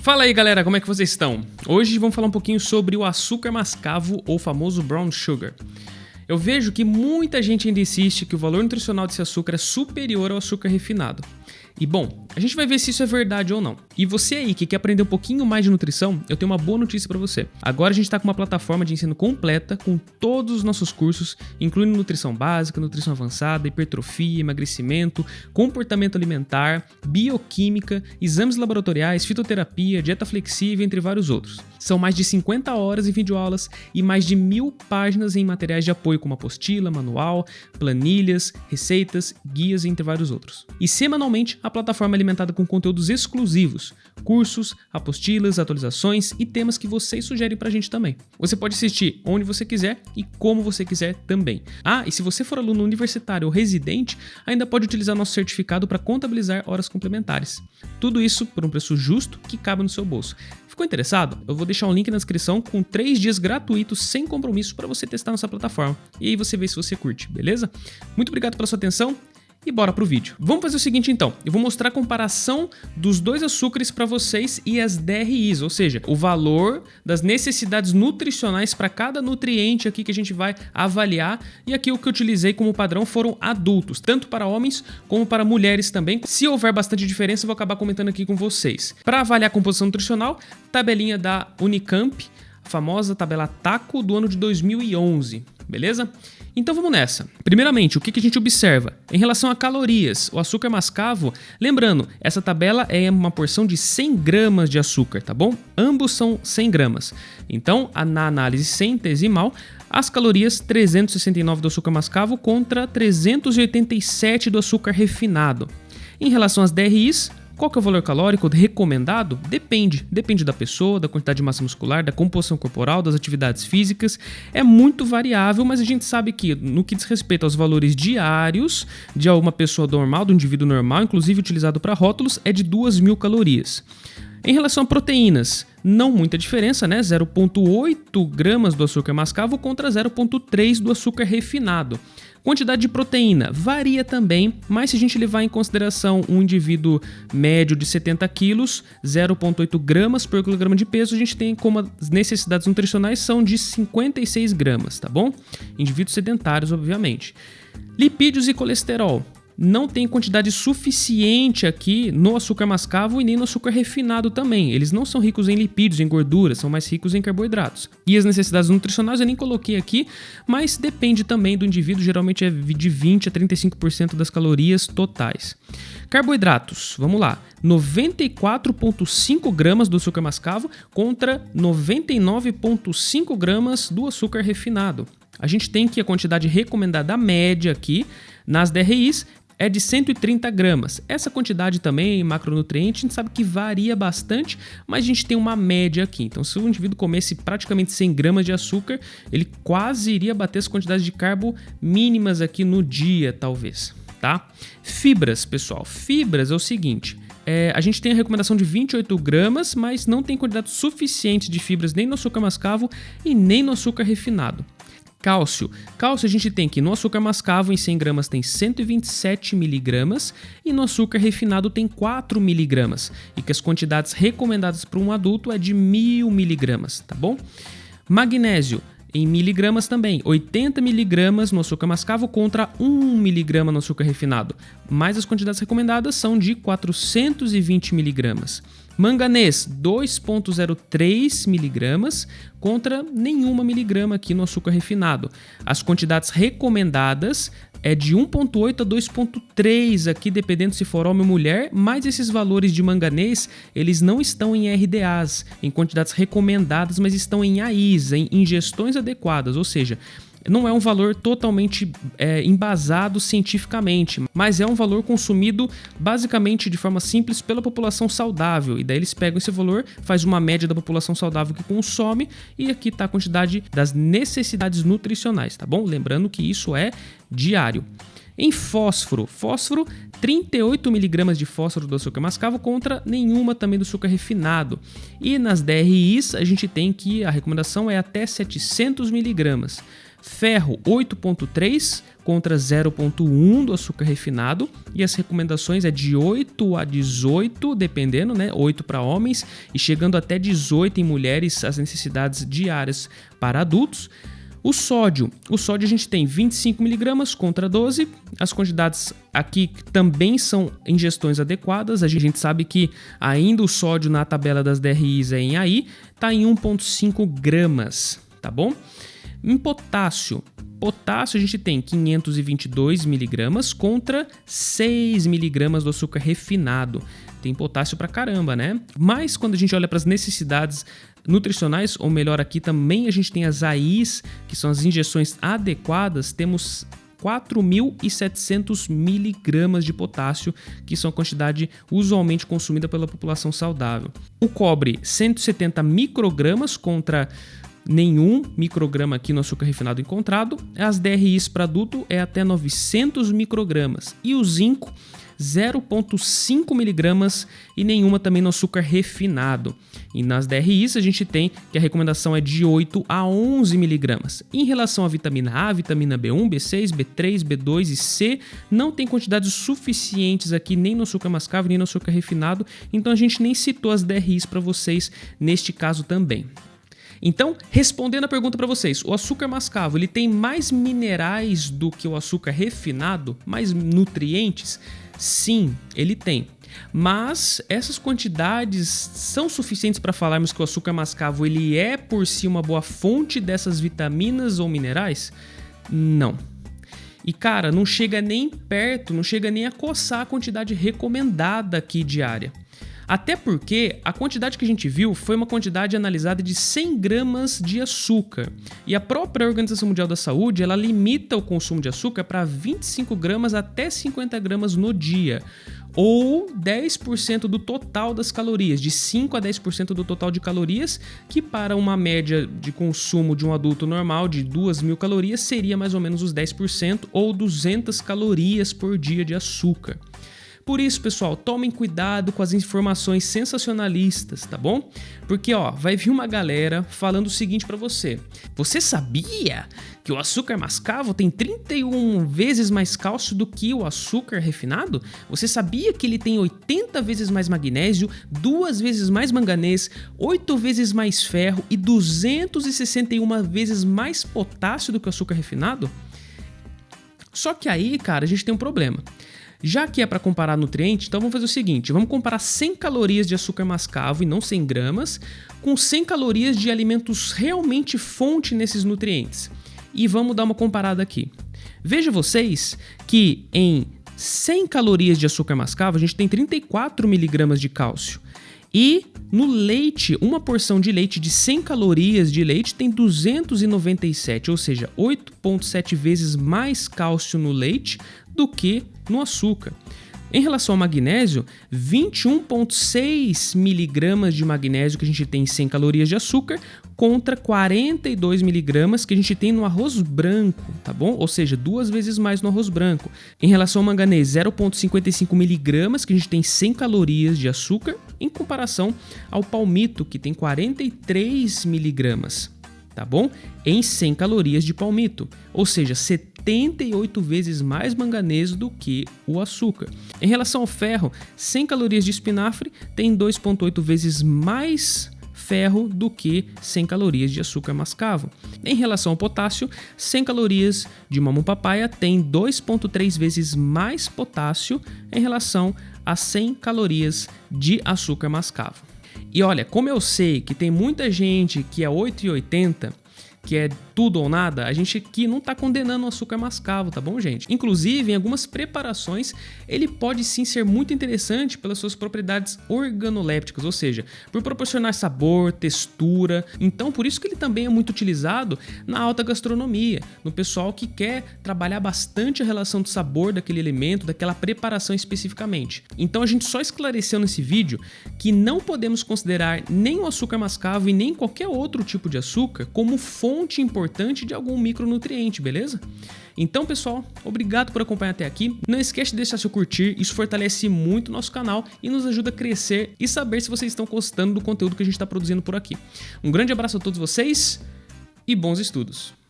Fala aí galera, como é que vocês estão? Hoje vamos falar um pouquinho sobre o açúcar mascavo ou famoso brown sugar. Eu vejo que muita gente ainda insiste que o valor nutricional desse açúcar é superior ao açúcar refinado. E bom, a gente vai ver se isso é verdade ou não. E você aí que quer aprender um pouquinho mais de nutrição, eu tenho uma boa notícia pra você. Agora a gente tá com uma plataforma de ensino completa com todos os nossos cursos, incluindo nutrição básica, nutrição avançada, hipertrofia, emagrecimento, comportamento alimentar, bioquímica, exames laboratoriais, fitoterapia, dieta flexível, entre vários outros. São mais de 50 horas em videoaulas e mais de 1000 páginas em materiais de apoio como apostila, manual, planilhas, receitas, guias, entre vários outros. E semanalmente a plataforma é alimentada com conteúdos exclusivos, cursos, apostilas, atualizações e temas que vocês sugerem pra gente também. Você pode assistir onde você quiser e como você quiser também. Ah, e se você for aluno universitário ou residente, ainda pode utilizar nosso certificado para contabilizar horas complementares. Tudo isso por um preço justo que cabe no seu bolso. Ficou interessado? Eu vou deixar um link na descrição com 3 dias gratuitos sem compromisso para você testar nossa plataforma. E aí você vê se você curte, beleza? Muito obrigado pela sua atenção. E bora pro vídeo. Vamos fazer o seguinte então, eu vou mostrar a comparação dos dois açúcares para vocês e as DRIs, ou seja, o valor das necessidades nutricionais para cada nutriente aqui que a gente vai avaliar. E aqui o que eu utilizei como padrão foram adultos, tanto para homens como para mulheres também. Se houver bastante diferença, eu vou acabar comentando aqui com vocês. Para avaliar a composição nutricional, tabelinha da Unicamp, a famosa tabela TACO do ano de 2011, beleza? Então vamos nessa. Primeiramente, o que a gente observa? Em relação a calorias, o açúcar mascavo, lembrando, essa tabela é uma porção de 100 gramas de açúcar, tá bom? Ambos são 100 gramas. Então, na análise centesimal, as calorias 369 do açúcar mascavo contra 387 do açúcar refinado. Em relação às DRIs, qual que é o valor calórico recomendado? Depende da pessoa, da quantidade de massa muscular, da composição corporal, das atividades físicas. É muito variável, mas a gente sabe que no que diz respeito aos valores diários de uma pessoa normal, do indivíduo normal, inclusive utilizado para rótulos, é de 2.000 calorias. Em relação a proteínas, não muita diferença, né? 0,8 gramas do açúcar mascavo contra 0,3 do açúcar refinado. Quantidade de proteína varia também, mas se a gente levar em consideração um indivíduo médio de 70 quilos, 0,8 gramas por quilograma de peso, a gente tem como as necessidades nutricionais são de 56 gramas, tá bom? Indivíduos sedentários, obviamente. Lipídios e colesterol. Não tem quantidade suficiente aqui no açúcar mascavo e nem no açúcar refinado também. Eles não são ricos em lipídios, em gorduras, são mais ricos em carboidratos. E as necessidades nutricionais eu nem coloquei aqui, mas depende também do indivíduo, geralmente é de 20 a 35% das calorias totais. Carboidratos, vamos lá, 94,5 gramas do açúcar mascavo contra 99,5 gramas do açúcar refinado. A gente tem que a quantidade recomendada média aqui nas DRIs é de 130 gramas. Essa quantidade também em macronutriente a gente sabe que varia bastante, mas a gente tem uma média aqui. Então se o indivíduo comesse praticamente 100 gramas de açúcar, ele quase iria bater as quantidades de carbo mínimas aqui no dia, talvez, tá? Fibras, pessoal. Fibras é o seguinte... a gente tem a recomendação de 28 gramas, mas não tem quantidade suficiente de fibras nem no açúcar mascavo e nem no açúcar refinado. Cálcio. Cálcio a gente tem que no açúcar mascavo em 100 gramas tem 127 miligramas e no açúcar refinado tem 4 miligramas. E que as quantidades recomendadas para um adulto é de 1000 miligramas, tá bom? Magnésio. Em miligramas também, 80 miligramas no açúcar mascavo contra 1 miligrama no açúcar refinado. Mas as quantidades recomendadas são de 420 miligramas. Manganês, 2,03 miligramas contra nenhuma miligrama aqui no açúcar refinado. As quantidades recomendadas é de 1,8 a 2,3 aqui, dependendo se for homem ou mulher, mas esses valores de manganês, eles não estão em RDAs, em quantidades recomendadas, mas estão em AIs, em ingestões adequadas, ou seja, não é um valor totalmente embasado cientificamente, mas é um valor consumido basicamente de forma simples pela população saudável. E daí eles pegam esse valor, faz uma média da população saudável que consome e aqui está a quantidade das necessidades nutricionais, tá bom? Lembrando que isso é diário. Em fósforo, 38 miligramas de fósforo do açúcar mascavo contra nenhuma também do açúcar refinado. E nas DRIs a gente tem que a recomendação é até 700 miligramas. Ferro 8,3 contra 0,1 do açúcar refinado, e as recomendações é de 8 a 18, dependendo, né? 8 para homens e chegando até 18 em mulheres, as necessidades diárias para adultos. O sódio a gente tem 25mg contra 12, as quantidades aqui também são ingestões adequadas, a gente sabe que ainda o sódio na tabela das DRIs em AI está em 1,5 gramas, tá bom? Em potássio a gente tem 522mg contra 6mg do açúcar refinado. Tem potássio pra caramba, né? Mas quando a gente olha para as necessidades nutricionais, ou melhor, aqui também a gente tem as AIs, que são as injeções adequadas, temos 4.700mg de potássio, que são a quantidade usualmente consumida pela população saudável. O cobre, 170 microgramas contra nenhum micrograma aqui no açúcar refinado encontrado. As DRIs para adulto é até 900 microgramas. E o zinco, 0,5 miligramas e nenhuma também no açúcar refinado. E nas DRIs a gente tem que a recomendação é de 8 a 11 miligramas. Em relação à vitamina A, vitamina B1, B6, B3, B2 e C, não tem quantidades suficientes aqui nem no açúcar mascavo nem no açúcar refinado, então a gente nem citou as DRIs para vocês neste caso também. Então, respondendo a pergunta para vocês, o açúcar mascavo ele tem mais minerais do que o açúcar refinado? Mais nutrientes? Sim, ele tem. Mas essas quantidades são suficientes para falarmos que o açúcar mascavo ele é por si uma boa fonte dessas vitaminas ou minerais? Não. E cara, não chega nem perto, não chega nem a coçar a quantidade recomendada aqui diária. Até porque a quantidade que a gente viu foi uma quantidade analisada de 100 gramas de açúcar. E a própria Organização Mundial da Saúde, ela limita o consumo de açúcar para 25 gramas até 50 gramas no dia. Ou 10% do total das calorias, de 5 a 10% do total de calorias, que para uma média de consumo de um adulto normal de 2.000 calorias seria mais ou menos os 10% ou 200 calorias por dia de açúcar. Por isso, pessoal, tomem cuidado com as informações sensacionalistas, tá bom? Porque, vai vir uma galera falando o seguinte pra você. Você sabia que o açúcar mascavo tem 31 vezes mais cálcio do que o açúcar refinado? Você sabia que ele tem 80 vezes mais magnésio, 2 vezes mais manganês, 8 vezes mais ferro e 261 vezes mais potássio do que o açúcar refinado? Só que aí, cara, a gente tem um problema. Já que é para comparar nutriente, então vamos fazer o seguinte, vamos comparar 100 calorias de açúcar mascavo e não 100 gramas com 100 calorias de alimentos realmente fonte nesses nutrientes. E vamos dar uma comparada aqui. Veja vocês que em 100 calorias de açúcar mascavo a gente tem 34 miligramas de cálcio. E no leite, uma porção de leite de 100 calorias de leite tem 297, ou seja, 8,7 vezes mais cálcio no leite do que no açúcar. Em relação ao magnésio, 21,6 miligramas de magnésio que a gente tem em 100 calorias de açúcar contra 42 miligramas que a gente tem no arroz branco, tá bom? Ou seja, 2 vezes mais no arroz branco. Em relação ao manganês, 0,55 miligramas que a gente tem em 100 calorias de açúcar em comparação ao palmito que tem 43 miligramas. Tá bom? Em 100 calorias de palmito, ou seja, 78 vezes mais manganês do que o açúcar. Em relação ao ferro, 100 calorias de espinafre tem 2,8 vezes mais ferro do que 100 calorias de açúcar mascavo. Em relação ao potássio, 100 calorias de mamão papaya tem 2,3 vezes mais potássio em relação a 100 calorias de açúcar mascavo. E olha, como eu sei que tem muita gente que é 8,80, que é tudo ou nada, a gente aqui não está condenando o açúcar mascavo, tá bom, gente? Inclusive, em algumas preparações, ele pode sim ser muito interessante pelas suas propriedades organolépticas, ou seja, por proporcionar sabor, textura. Então, por isso que ele também é muito utilizado na alta gastronomia, no pessoal que quer trabalhar bastante a relação do sabor daquele alimento, daquela preparação especificamente. Então, a gente só esclareceu nesse vídeo que não podemos considerar nem o açúcar mascavo e nem qualquer outro tipo de açúcar como fonte importante de algum micronutriente, beleza? Então, pessoal, obrigado por acompanhar até aqui. Não esquece de deixar seu curtir, isso fortalece muito o nosso canal e nos ajuda a crescer e saber se vocês estão gostando do conteúdo que a gente está produzindo por aqui. Um grande abraço a todos vocês e bons estudos!